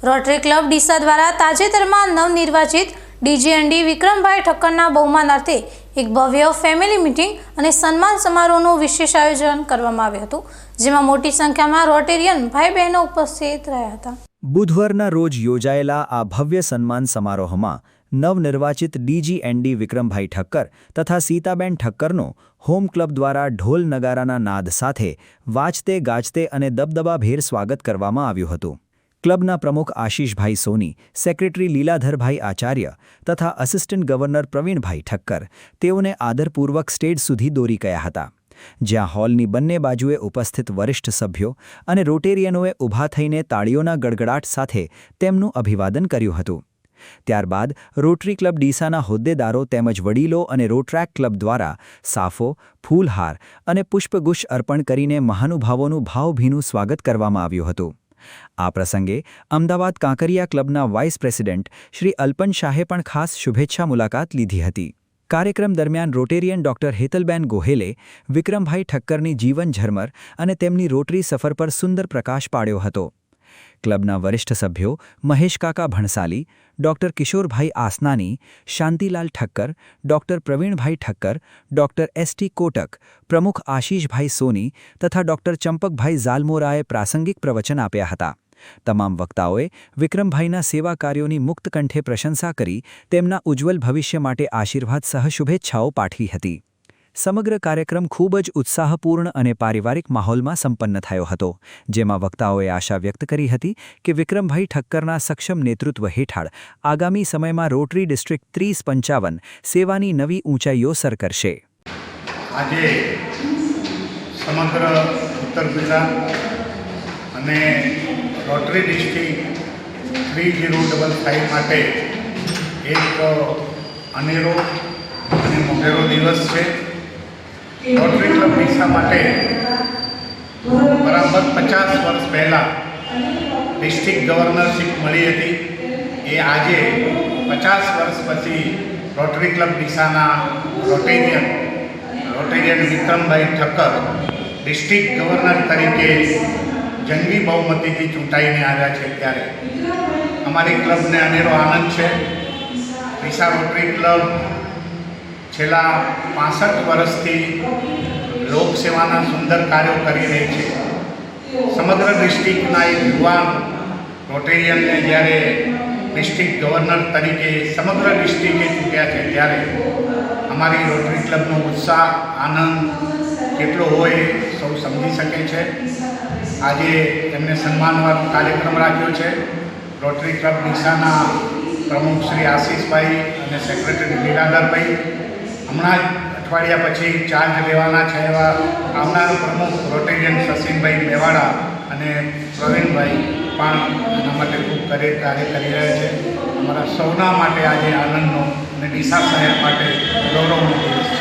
Rotary club Deesa દ્વારા તાજેતરમાં નવનિર્વાચિત ડીજીએનડી વિક્રમભાઈ ઠક્કરના બહુમાનાર્થે એક ભવ્ય ફેમિલી મીટિંગ અને સન્માન સમારોહનું વિશેષ આયોજન કરવામાં આવ્યું હતું, જેમાં મોટી સંખ્યામાં રોટેરિયન ભાઈ બહેનો ઉપસ્થિત રહ્યા હતા. બુધવારના રોજ યોજાયેલા આ ભવ્ય સન્માન સમારોહમાં નવનિર્વાચિત ડીજીએનડી વિક્રમભાઈ ઠક્કર તથા સીતાબેન ઠક્કરનો હોમ ક્લબ દ્વારા ઢોલ નગારાના નાદ સાથે વાજતે ગાજતે અને દબદબાભેર સ્વાગત કરવામાં આવ્યું હતું. ક્લબના પ્રમુખ આશીષભાઈ સોની, સેક્રેટરી લીલાધરભાઈ આચાર્ય તથા આસિસ્ટન્ટ ગવર્નર પ્રવીણભાઈ ઠક્કર તેઓને આદરપૂર્વક સ્ટેજ સુધી દોરી ગયા હતા, જ્યાં હોલની બંને બાજુએ ઉપસ્થિત વરિષ્ઠ સભ્યો અને રોટેરિયનોએ ઊભા થઈને તાળીઓના ગડગડાટ સાથે તેમનું અભિવાદન કર્યું હતું. ત્યારબાદ રોટરી ક્લબ ડીસાના હોદ્દેદારો તેમજ વડીલો અને રોટ્રેક ક્લબ દ્વારા સાફો, ફૂલહાર અને પુષ્પગુચ્છ અર્પણ કરીને મહાનુભાવોનું ભાવભીનું સ્વાગત કરવામાં આવ્યું હતું. આ પ્રસંગે અમદાવાદ કાંકરિયા ક્લબના વાઇસ પ્રેસિડેન્ટ શ્રી અલ્પન શાહે પણ ખાસ શુભેચ્છા મુલાકાત લીધી હતી. કાર્યક્રમ દરમિયાન રોટેરિયન ડોક્ટર હેતલબેન ગોહેલે વિક્રમભાઈ ઠક્કરની જીવન ઝરમર અને તેમની રોટરી સફર પર સુંદર પ્રકાશ પાડ્યો હતો. ક્લબના વરિષ્ઠ સભ્યો મહેશકાકા ભણસાલી, ડોક્ટર કિશોરભાઈ આસનાની, શાંતિલાલ ઠક્કર, ડોક્ટર પ્રવીણભાઈ ઠક્કર, ડોક્ટર એસ.ટી. કોટક, પ્રમુખ આશીષભાઈ સોની તથા ડોક્ટર ચંપકભાઈ ઝાલમોરાએ પ્રાસંગિક પ્રવચન આપ્યા હતા. તમામ વક્તાઓએ વિક્રમભાઈના સેવા કાર્યોની મુક્ત કંઠે પ્રશંસા કરી તેમના ઉજ્જવલ ભવિષ્ય માટે આશીર્વાદ સહ શુભેચ્છાઓ પાઠવી હતી. સમગ્ર કાર્યક્રમ ખૂબ જ ઉત્સાહપૂર્ણ અને પારિવારિક માહોલમાં સંપન્ન થયો હતો, જેમાં વક્તાઓએ આશા વ્યક્ત કરી હતી કે વિક્રમભાઈ ઠક્કરના સક્ષમ નેતૃત્વ હેઠળ આગામી સમયમાં રોટરી ડિસ્ટ્રિક્ટ 3055 સેવાની નવી ઊંચાઈઓ સર કરશે. આજે સમગ્ર ઉત્તર ગુજરાત અને રોટરી ડિસ્ટ્રિક્ટ 3055 માટે એક અનેરો અને મોટેરો દિવસ છે. રોટરી ક્લબ ડીસા માટે બરાબર 50 વર્ષ પહેલાં ડિસ્ટ્રિક્ટ ગવર્નરશીપ મળી હતી. એ આજે 50 વર્ષ પછી રોટરી ક્લબ ડીસાના રોટેરિયન વિક્રમભાઈ ઠક્કર ડિસ્ટ્રિક્ટ ગવર્નર તરીકે જંગી બહુમતીથી ચૂંટાઈને આવ્યા છે, ત્યારે અમારી ક્લબને અનેરો આનંદ છે. ડીસા રોટરી ક્લબ છેલ્લા 65 વર્ષથી લોકસેવાના સુંદર કાર્યો કરી રહી છે. સમગ્ર ડિસ્ટ્રિક્ટના એક યુવાન રોટેરિયનને જ્યારે ડિસ્ટ્રિક્ટ ગવર્નર તરીકે સમગ્ર ડિસ્ટ્રિક્ટે ચૂક્યા છે, ત્યારે અમારી રોટરી ક્લબનો ઉત્સાહ, આનંદ કેટલો હોય સૌ સમજી શકે છે. આજે એમને સન્માનવાનો કાર્યક્રમ રાખ્યો છે. રોટરી ક્લબ ડીસાના પ્રમુખ શ્રી આશીષભાઈ અને સેક્રેટરી લીલાધરભાઈ હમણાં જ અઠવાડિયા પછી ચાર્જ લેવાના છે એવા આવનાર પ્રમુખ રોટેરિયન શશીનભાઈ મેવાડા અને પ્રવીણભાઈ પણ એના માટે ખૂબ કાર્ય કરી રહ્યા છે. અમારા સૌના માટે આજે આનંદનો અને ડીસા શહેર માટે ગૌરવનો દિવસ છે.